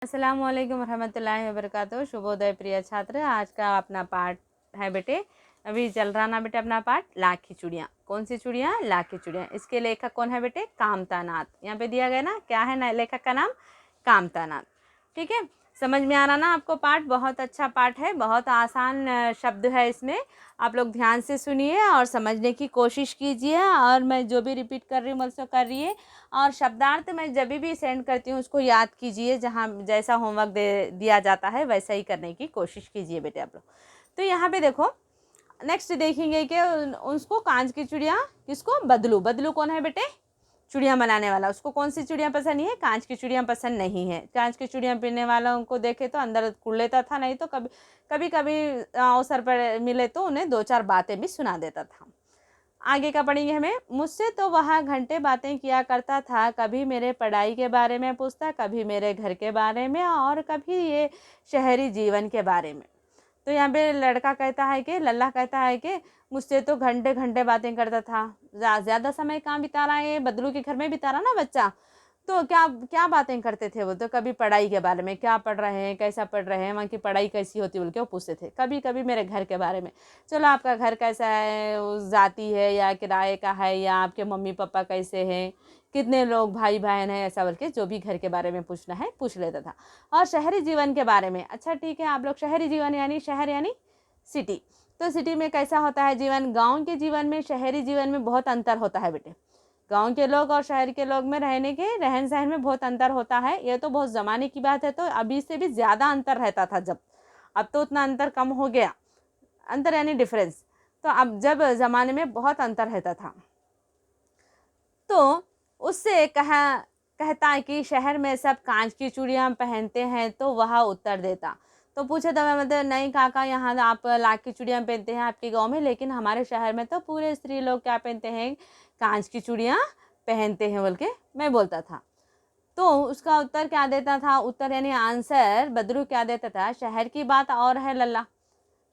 अस्सलाम वालेकुम रहमतुल्लाहि व बरकातुहू। शुभोदय प्रिय छात्र। आज का अपना पाठ है बेटे, अभी चल रहा ना बेटे अपना पाठ लाख की चूड़ियाँ। कौन सी चूड़ियाँ? लाख की चूड़ियाँ। इसके लेखक कौन है बेटे? कामतानाथ। यहाँ पे दिया गया ना, क्या है ना लेखक का नाम? कामतानाथ। ठीक है, समझ में आ रहा ना आपको पाठ? बहुत अच्छा पाठ है, बहुत आसान शब्द है इसमें। आप लोग ध्यान से सुनिए और समझने की कोशिश कीजिए, और मैं जो भी रिपीट कर रही हूँ मुझसे करिए, और शब्दार्थ मैं जब भी सेंड करती हूँ उसको याद कीजिए। जहाँ जैसा होमवर्क दे दिया जाता है वैसा ही करने की कोशिश कीजिए बेटे आप लोग। तो यहाँ पे देखो, नेक्स्ट देखेंगे कि उसको कांच की चूड़ियाँ, किसको? बदलू। बदलू कौन है बेटे? चूड़ियाँ बनाने वाला। उसको कौन सी चूड़ियाँ पसंद नहीं है? कांच की चूड़ियाँ पसंद नहीं है। कांच की चूड़ियाँ पहनने वालों को देखे तो अंदर कुड़ लेता था, नहीं तो कभी कभी अवसर पर मिले तो उन्हें दो चार बातें भी सुना देता था। आगे का पढ़ेंगे हमें। मुझसे तो वह घंटे बातें किया करता था, कभी मेरे पढ़ाई के बारे में पूछता, कभी मेरे घर के बारे में, और कभी ये शहरी जीवन के बारे में। तो यहाँ पे लड़का कहता है कि लल्ला कहता है कि मुझसे तो घंटे घंटे बातें करता था। ज़्यादा समय कहाँ बिता रहा है? बदलू के घर में बिता रहा ना बच्चा। तो क्या क्या बातें करते थे वो? तो कभी पढ़ाई के बारे में, क्या पढ़ रहे हैं, कैसा पढ़ रहे हैं, वहाँ की पढ़ाई कैसी होती है बोल के वो पूछते थे। कभी कभी मेरे घर के बारे में, चलो आपका घर कैसा है, उस जाती है या किराए का है, या आपके मम्मी पापा कैसे हैं, कितने लोग भाई बहन हैं, ऐसा बोल के जो भी घर के बारे में पूछना है पूछ लेता था। और शहरी जीवन के बारे में, अच्छा ठीक है, आप लोग शहरी जीवन यानी शहर यानी सिटी, तो सिटी में कैसा होता है जीवन? गाँव के जीवन में शहरी जीवन में बहुत अंतर होता है बेटे। गांव के लोग और शहर के लोग में रहने के रहन सहन में बहुत अंतर होता है। ये तो बहुत ज़माने की बात है, तो अभी से भी ज़्यादा अंतर रहता था जब। अब तो उतना अंतर कम हो गया। अंतर यानी डिफरेंस। तो अब जब ज़माने में बहुत अंतर रहता था, तो उससे कहता है कि शहर में सब कांच की चूड़ियाँ पहनते हैं, तो वह उत्तर देता। तो पूछे तो मैं मतलब, नहीं काका, यहाँ आप लाख की चूड़ियाँ पहनते हैं आपके गांव में, लेकिन हमारे शहर में तो पूरे स्त्री लोग क्या पहनते हैं? कांच की चूड़ियाँ पहनते हैं बोल के मैं बोलता था। तो उसका उत्तर क्या देता था? उत्तर यानी आंसर बदरू क्या देता था? शहर की बात और है लल्ला।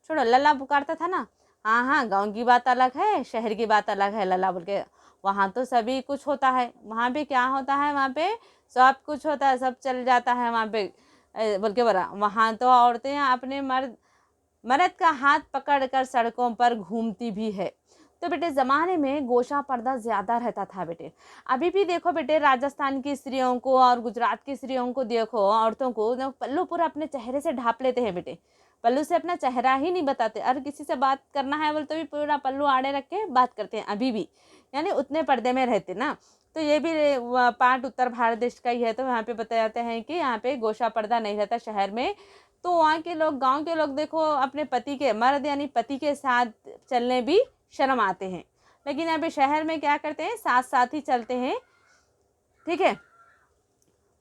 छोड़ो, लल्ला पुकारता था ना। हाँ हाँ, गांव की बात अलग है, शहर की बात अलग है लल्ला बोल के। वहाँ तो सभी कुछ होता है, वहाँ पे क्या होता है? वहाँ पे सब कुछ होता है, सब चल जाता है वहाँ पे बोल के बोला। वहाँ तो औरतें अपने मर्द का हाथ पकड़कर सड़कों पर घूमती भी है। तो बेटे ज़माने में गोशा पर्दा ज़्यादा रहता था बेटे। अभी भी देखो बेटे, राजस्थान की स्त्रियों को और गुजरात की स्त्रियों को देखो, औरतों को पल्लू पूरा अपने चेहरे से ढाप लेते हैं बेटे। पल्लू से अपना चेहरा ही नहीं बताते, और किसी से बात करना है बोल तो भी पूरा पल्लू आड़े रख के बात करते हैं अभी भी, यानी उतने पर्दे में रहते ना। तो ये भी पार्ट उत्तर भारत देश का ही है, तो यहाँ पे बताए जाते हैं कि यहाँ पे गोशा पर्दा नहीं रहता शहर में। तो वहाँ के लोग, गांव के लोग देखो, अपने पति के, मर्द यानी पति के साथ चलने भी शर्म आते हैं, लेकिन यहाँ पे शहर में क्या करते हैं? साथ साथ ही चलते हैं। ठीक है,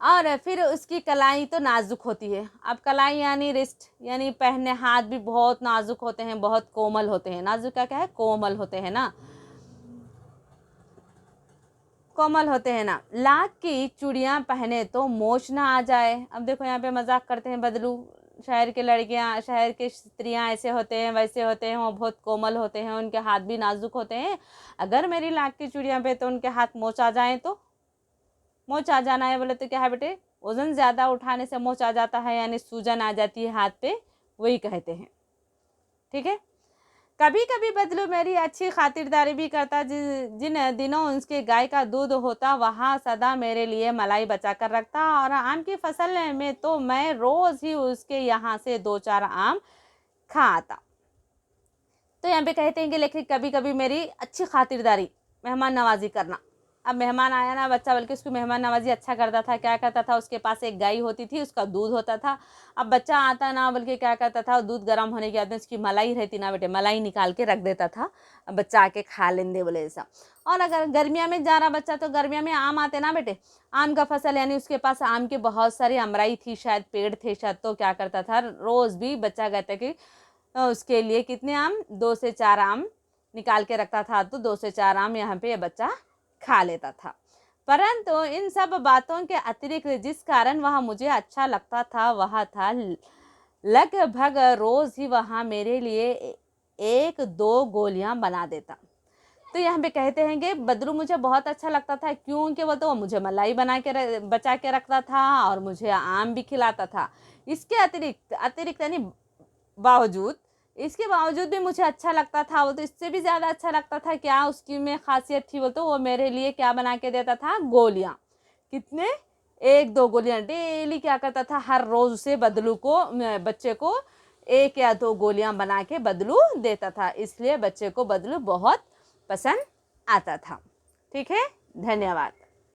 और फिर उसकी कलाई तो नाजुक होती है। अब कलाई यानी रिस्ट, यानी पहने हाथ भी बहुत नाजुक होते हैं, बहुत कोमल होते हैं। नाजुक का क्या है? कोमल होते हैं ना, कोमल होते हैं ना। लाख की चूड़ियाँ पहने तो मोच ना आ जाए। अब देखो यहाँ पे मजाक करते हैं बदलू। शहर के लड़कियाँ, शहर की स्त्रियाँ ऐसे होते हैं, वैसे होते हैं, वो बहुत कोमल होते हैं, उनके हाथ भी नाजुक होते हैं। अगर मेरी लाख की चूड़ियाँ पे तो उनके हाथ मोच आ जाए, तो मोच आ जाना है बोले तो क्या है बेटे? वजन ज़्यादा उठाने से मोच आ जाता है, यानी सूजन आ जाती है हाथ पे, वही कहते हैं। ठीक है, कभी कभी बदलू मेरी अच्छी खातिरदारी भी करता। जिन दिनों उसके गाय का दूध होता, वहाँ सदा मेरे लिए मलाई बचा कर रखता, और आम की फसल में तो मैं रोज ही उसके यहाँ से दो चार आम खा आता। तो यहाँ पे कहते हैं कि लेकिन कभी कभी मेरी अच्छी खातिरदारी, मेहमान नवाजी करना। अब मेहमान आया ना बच्चा, बल्कि उसकी मेहमान नवाजी अच्छा करता था। क्या करता था? उसके पास एक गाय होती थी, उसका दूध होता था। अब बच्चा आता ना, बल्कि क्या करता था? दूध गर्म होने के बाद में उसकी मलाई रहती ना बेटे, मलाई निकाल के रख देता था, बच्चा आके खा लेंगे बोले ऐसा। और अगर गर्मिया में जा रहा बच्चा, तो गर्मिया में आम आते ना बेटे, आम का फसल, यानी उसके पास आम के बहुत सारी अमराई थी, शायद पेड़ थे शायद। तो क्या करता था? रोज भी बच्चा कहता कि उसके लिए कितने आम? 2 से 4 आम निकाल के रखता था, तो 2 से 4 आम यहाँ पे ये बच्चा खा लेता था। परंतु इन सब बातों के अतिरिक्त जिस कारण वह मुझे अच्छा लगता था, वह था लगभग रोज ही वह मेरे लिए 1-2 गोलियां बना देता। तो यहाँ पे कहते हैं कि बदलू मुझे बहुत अच्छा लगता था, क्योंकि वो तो मुझे मलाई बना के बचा के रखता था और मुझे आम भी खिलाता था। इसके अतिरिक्त यानी बावजूद, इसके बावजूद भी मुझे अच्छा लगता था वो, तो इससे भी ज़्यादा अच्छा लगता था। क्या उसकी में खासियत थी वो, तो वो मेरे लिए क्या बना के देता था, गोलियाँ। कितने, 1-2 गोलियाँ डेली क्या करता था, हर रोज़ उसे बदलू को, बच्चे को 1 या 2 गोलियाँ बना के बदलू देता था। इसलिए बच्चे को बदलू बहुत पसंद आता था। ठीक है, धन्यवाद।